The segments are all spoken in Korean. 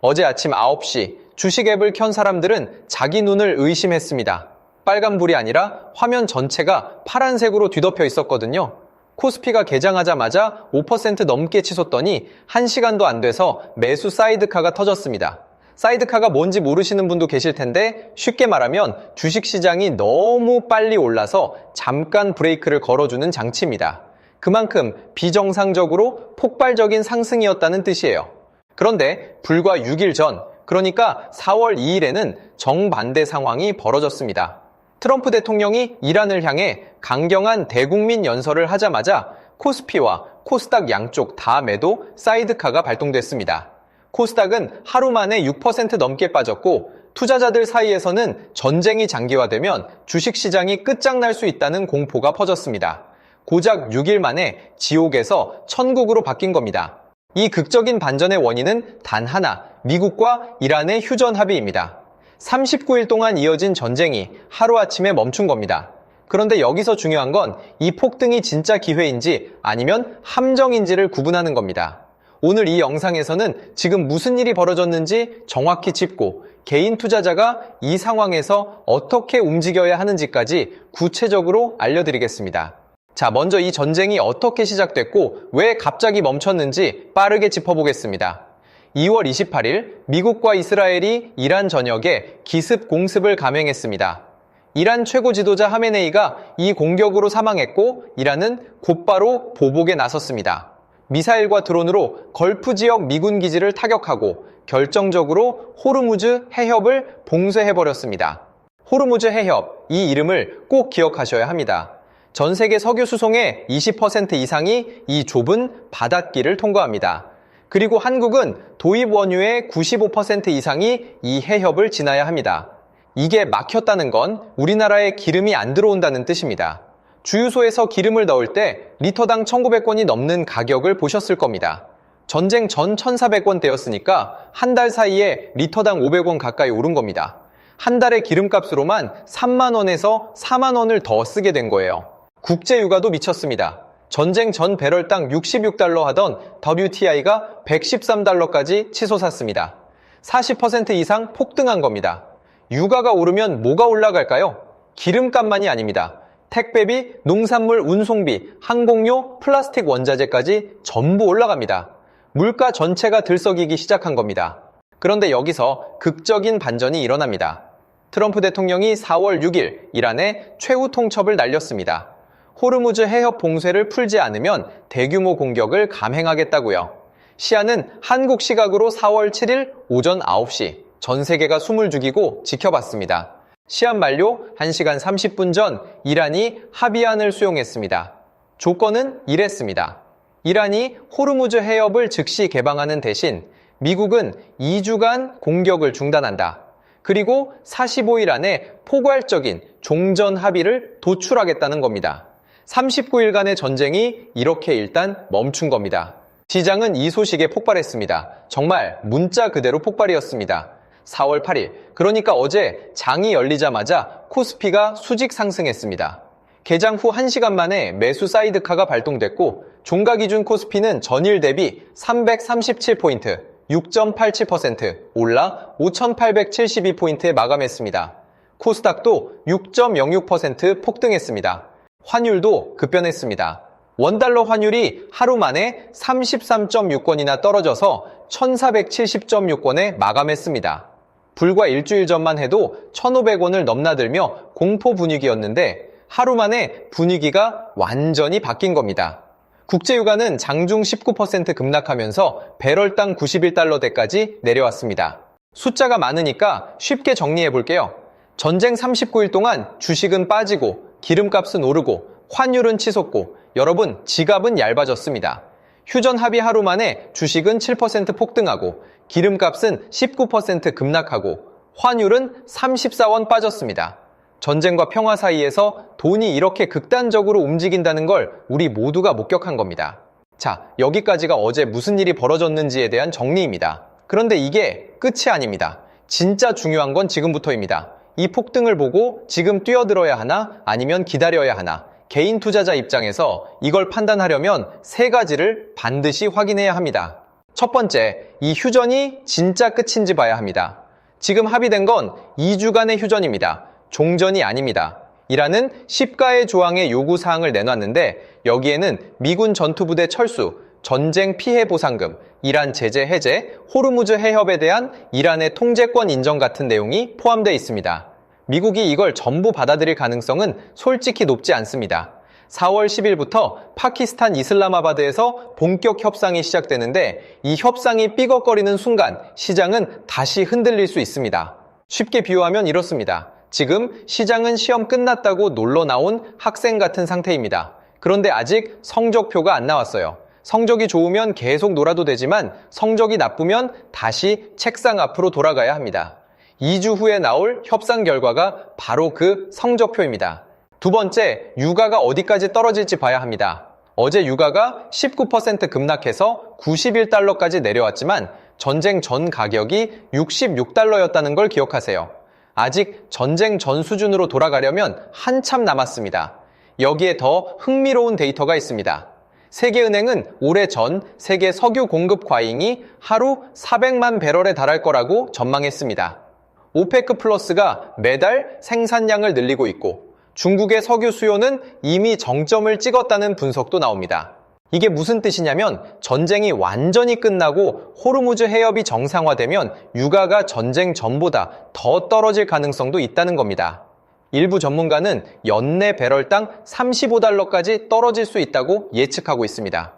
어제 아침 9시 주식 앱을 켠 사람들은 자기 눈을 의심했습니다. 빨간불이 아니라 화면 전체가 파란색으로 뒤덮여 있었거든요. 코스피가 개장하자마자 5% 넘게 치솟더니 1시간도 안 돼서 매수 사이드카가 터졌습니다. 사이드카가 뭔지 모르시는 분도 계실 텐데 쉽게 말하면 주식시장이 너무 빨리 올라서 잠깐 브레이크를 걸어주는 장치입니다. 그만큼 비정상적으로 폭발적인 상승이었다는 뜻이에요. 그런데 불과 6일 전, 그러니까 4월 2일에는 정반대 상황이 벌어졌습니다. 트럼프 대통령이 이란을 향해 강경한 대국민 연설을 하자마자 코스피와 코스닥 양쪽 다 매도 사이드카가 발동됐습니다. 코스닥은 하루 만에 6% 넘게 빠졌고 투자자들 사이에서는 전쟁이 장기화되면 주식시장이 끝장날 수 있다는 공포가 퍼졌습니다. 고작 6일 만에 지옥에서 천국으로 바뀐 겁니다. 이 극적인 반전의 원인은 단 하나, 미국과 이란의 휴전 합의입니다. 39일 동안 이어진 전쟁이 하루아침에 멈춘 겁니다. 그런데 여기서 중요한 건 이 폭등이 진짜 기회인지 아니면 함정인지를 구분하는 겁니다. 오늘 이 영상에서는 지금 무슨 일이 벌어졌는지 정확히 짚고 개인 투자자가 이 상황에서 어떻게 움직여야 하는지까지 구체적으로 알려드리겠습니다. 자, 먼저 이 전쟁이 어떻게 시작됐고 왜 갑자기 멈췄는지 빠르게 짚어보겠습니다. 2월 28일 미국과 이스라엘이 이란 전역에 기습 공습을 감행했습니다. 이란 최고 지도자 하메네이가 이 공격으로 사망했고 이란은 곧바로 보복에 나섰습니다. 미사일과 드론으로 걸프 지역 미군 기지를 타격하고 결정적으로 호르무즈 해협을 봉쇄해버렸습니다. 호르무즈 해협, 이 이름을 꼭 기억하셔야 합니다. 전 세계 석유 수송의 20% 이상이 이 좁은 바닷길을 통과합니다. 그리고 한국은 도입 원유의 95% 이상이 이 해협을 지나야 합니다. 이게 막혔다는 건 우리나라에 기름이 안 들어온다는 뜻입니다. 주유소에서 기름을 넣을 때 리터당 1,900원이 넘는 가격을 보셨을 겁니다. 전쟁 전 1,400원대였으니까 한 달 사이에 리터당 500원 가까이 오른 겁니다. 한 달의 기름값으로만 3만 원에서 4만 원을 더 쓰게 된 거예요. 국제유가도 미쳤습니다. 전쟁 전 배럴당 66달러 하던 WTI가 113달러까지 치솟았습니다. 40% 이상 폭등한 겁니다. 유가가 오르면 뭐가 올라갈까요? 기름값만이 아닙니다. 택배비, 농산물 운송비, 항공료, 플라스틱 원자재까지 전부 올라갑니다. 물가 전체가 들썩이기 시작한 겁니다. 그런데 여기서 극적인 반전이 일어납니다. 트럼프 대통령이 4월 6일 이란에 최후 통첩을 날렸습니다. 호르무즈 해협 봉쇄를 풀지 않으면 대규모 공격을 감행하겠다고요. 시한은 한국 시각으로 4월 7일 오전 9시 전 세계가 숨을 죽이고 지켜봤습니다. 시한 만료 1시간 30분 전 이란이 합의안을 수용했습니다. 조건은 이랬습니다. 이란이 호르무즈 해협을 즉시 개방하는 대신 미국은 2주간 공격을 중단한다. 그리고 45일 안에 포괄적인 종전 합의를 도출하겠다는 겁니다. 39일간의 전쟁이 이렇게 일단 멈춘 겁니다. 시장은 이 소식에 폭발했습니다. 정말 문자 그대로 폭발이었습니다. 4월 8일, 그러니까 어제 장이 열리자마자 코스피가 수직 상승했습니다. 개장 후 1시간 만에 매수 사이드카가 발동됐고 종가 기준 코스피는 전일 대비 337포인트, 6.87% 올라 5,872포인트에 마감했습니다. 코스닥도 6.06% 폭등했습니다. 환율도 급변했습니다. 원달러 환율이 하루 만에 33.6원이나 떨어져서 1,470.6원에 마감했습니다. 불과 일주일 전만 해도 1,500원을 넘나들며 공포 분위기였는데 하루 만에 분위기가 완전히 바뀐 겁니다. 국제유가는 장중 19% 급락하면서 배럴당 91달러대까지 내려왔습니다. 숫자가 많으니까 쉽게 정리해 볼게요. 전쟁 39일 동안 주식은 빠지고 기름값은 오르고 환율은 치솟고 여러분 지갑은 얇아졌습니다. 휴전 합의 하루 만에 주식은 7% 폭등하고 기름값은 19% 급락하고 환율은 34원 빠졌습니다. 전쟁과 평화 사이에서 돈이 이렇게 극단적으로 움직인다는 걸 우리 모두가 목격한 겁니다. 자, 여기까지가 어제 무슨 일이 벌어졌는지에 대한 정리입니다. 그런데 이게 끝이 아닙니다. 진짜 중요한 건 지금부터입니다. 이 폭등을 보고 지금 뛰어들어야 하나 아니면 기다려야 하나, 개인 투자자 입장에서 이걸 판단하려면 세 가지를 반드시 확인해야 합니다. 첫 번째, 이 휴전이 진짜 끝인지 봐야 합니다. 지금 합의된 건 2주간의 휴전입니다. 종전이 아닙니다. 이라는 시가의 조항의 요구사항을 내놨는데 여기에는 미군 전투부대 철수, 전쟁 피해 보상금, 이란 제재 해제, 호르무즈 해협에 대한 이란의 통제권 인정 같은 내용이 포함되어 있습니다. 미국이 이걸 전부 받아들일 가능성은 솔직히 높지 않습니다. 4월 10일부터 파키스탄 이슬라마바드에서 본격 협상이 시작되는데 이 협상이 삐걱거리는 순간 시장은 다시 흔들릴 수 있습니다. 쉽게 비유하면 이렇습니다. 지금 시장은 시험 끝났다고 놀러 나온 학생 같은 상태입니다. 그런데 아직 성적표가 안 나왔어요. 성적이 좋으면 계속 놀아도 되지만 성적이 나쁘면 다시 책상 앞으로 돌아가야 합니다. 2주 후에 나올 협상 결과가 바로 그 성적표입니다. 두 번째, 유가가 어디까지 떨어질지 봐야 합니다. 어제 유가가 19% 급락해서 91달러까지 내려왔지만 전쟁 전 가격이 66달러였다는 걸 기억하세요. 아직 전쟁 전 수준으로 돌아가려면 한참 남았습니다. 여기에 더 흥미로운 데이터가 있습니다. 세계은행은 올해 전 세계 석유 공급 과잉이 하루 400만 배럴에 달할 거라고 전망했습니다. 오페크 플러스가 매달 생산량을 늘리고 있고 중국의 석유 수요는 이미 정점을 찍었다는 분석도 나옵니다. 이게 무슨 뜻이냐면 전쟁이 완전히 끝나고 호르무즈 해협이 정상화되면 유가가 전쟁 전보다 더 떨어질 가능성도 있다는 겁니다. 일부 전문가는 연내 배럴당 35달러까지 떨어질 수 있다고 예측하고 있습니다.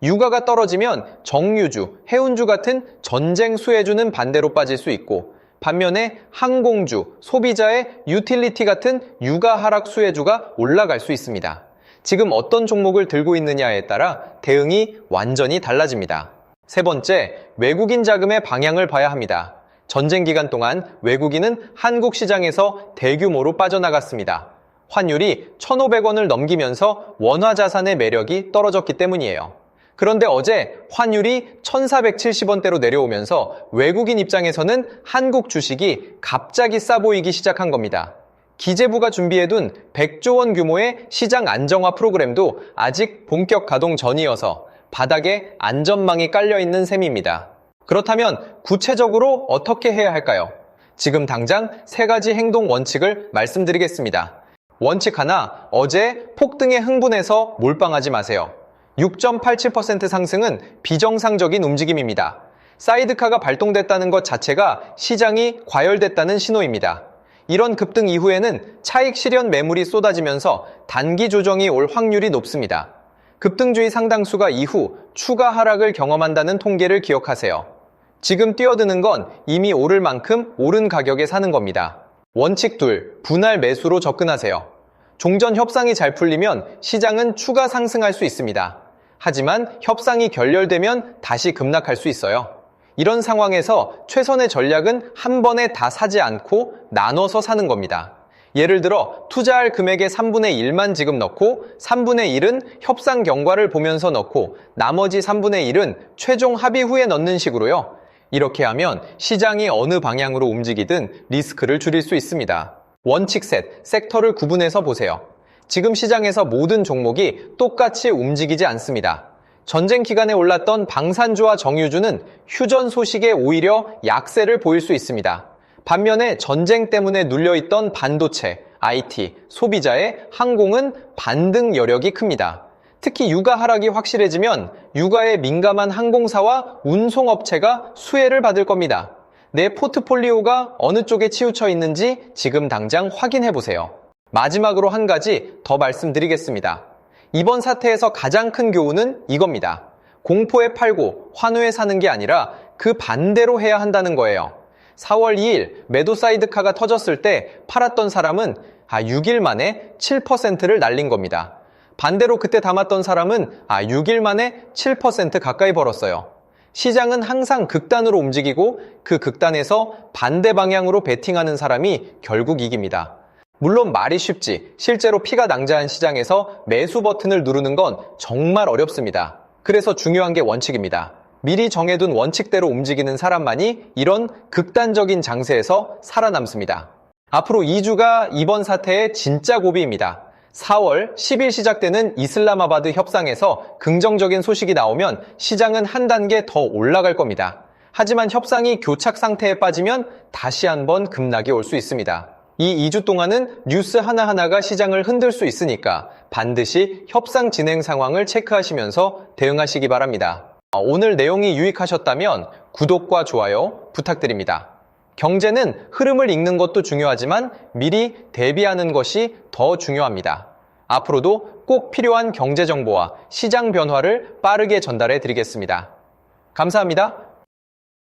유가가 떨어지면 정유주, 해운주 같은 전쟁 수혜주는 반대로 빠질 수 있고 반면에 항공주, 소비자의 유틸리티 같은 유가 하락 수혜주가 올라갈 수 있습니다. 지금 어떤 종목을 들고 있느냐에 따라 대응이 완전히 달라집니다. 세 번째, 외국인 자금의 방향을 봐야 합니다. 전쟁 기간 동안 외국인은 한국 시장에서 대규모로 빠져나갔습니다. 환율이 1,500원을 넘기면서 원화 자산의 매력이 떨어졌기 때문이에요. 그런데 어제 환율이 1,470원대로 내려오면서 외국인 입장에서는 한국 주식이 갑자기 싸 보이기 시작한 겁니다. 기재부가 준비해둔 100조 원 규모의 시장 안정화 프로그램도 아직 본격 가동 전이어서 바닥에 안전망이 깔려있는 셈입니다. 그렇다면 구체적으로 어떻게 해야 할까요? 지금 당장 3가지 행동 원칙을 말씀드리겠습니다. 원칙 하나, 어제 폭등에 흥분해서 몰빵하지 마세요. 6.87% 상승은 비정상적인 움직임입니다. 사이드카가 발동됐다는 것 자체가 시장이 과열됐다는 신호입니다. 이런 급등 이후에는 차익 실현 매물이 쏟아지면서 단기 조정이 올 확률이 높습니다. 급등주의 상당수가 이후 추가 하락을 경험한다는 통계를 기억하세요. 지금 뛰어드는 건 이미 오를 만큼 오른 가격에 사는 겁니다. 원칙 2, 분할 매수로 접근하세요. 종전 협상이 잘 풀리면 시장은 추가 상승할 수 있습니다. 하지만 협상이 결렬되면 다시 급락할 수 있어요. 이런 상황에서 최선의 전략은 한 번에 다 사지 않고 나눠서 사는 겁니다. 예를 들어 투자할 금액의 3분의 1만 지금 넣고 3분의 1은 협상 경과를 보면서 넣고 나머지 3분의 1은 최종 합의 후에 넣는 식으로요. 이렇게 하면 시장이 어느 방향으로 움직이든 리스크를 줄일 수 있습니다. 원칙 셋, 섹터를 구분해서 보세요. 지금 시장에서 모든 종목이 똑같이 움직이지 않습니다. 전쟁 기간에 올랐던 방산주와 정유주는 휴전 소식에 오히려 약세를 보일 수 있습니다. 반면에 전쟁 때문에 눌려있던 반도체, IT, 소비자의 항공은 반등 여력이 큽니다. 특히 유가 하락이 확실해지면 유가에 민감한 항공사와 운송업체가 수혜를 받을 겁니다. 내 포트폴리오가 어느 쪽에 치우쳐 있는지 지금 당장 확인해 보세요. 마지막으로 한 가지 더 말씀드리겠습니다. 이번 사태에서 가장 큰 교훈은 이겁니다. 공포에 팔고 환호에 사는 게 아니라 그 반대로 해야 한다는 거예요. 4월 2일 매도 사이드카가 터졌을 때 팔았던 사람은 6일 만에 7%를 날린 겁니다. 반대로 그때 담았던 사람은 6일 만에 7% 가까이 벌었어요. 시장은 항상 극단으로 움직이고 그 극단에서 반대 방향으로 베팅하는 사람이 결국 이깁니다. 물론 말이 쉽지 실제로 피가 낭자한 시장에서 매수 버튼을 누르는 건 정말 어렵습니다. 그래서 중요한 게 원칙입니다. 미리 정해둔 원칙대로 움직이는 사람만이 이런 극단적인 장세에서 살아남습니다. 앞으로 2주가 이번 사태의 진짜 고비입니다. 4월 10일 시작되는 이슬라마바드 협상에서 긍정적인 소식이 나오면 시장은 한 단계 더 올라갈 겁니다. 하지만 협상이 교착 상태에 빠지면 다시 한번 급락이 올 수 있습니다. 이 2주 동안은 뉴스 하나하나가 시장을 흔들 수 있으니까 반드시 협상 진행 상황을 체크하시면서 대응하시기 바랍니다. 오늘 내용이 유익하셨다면 구독과 좋아요 부탁드립니다. 경제는 흐름을 읽는 것도 중요하지만 미리 대비하는 것이 더 중요합니다. 앞으로도 꼭 필요한 경제 정보와 시장 변화를 빠르게 전달해 드리겠습니다. 감사합니다.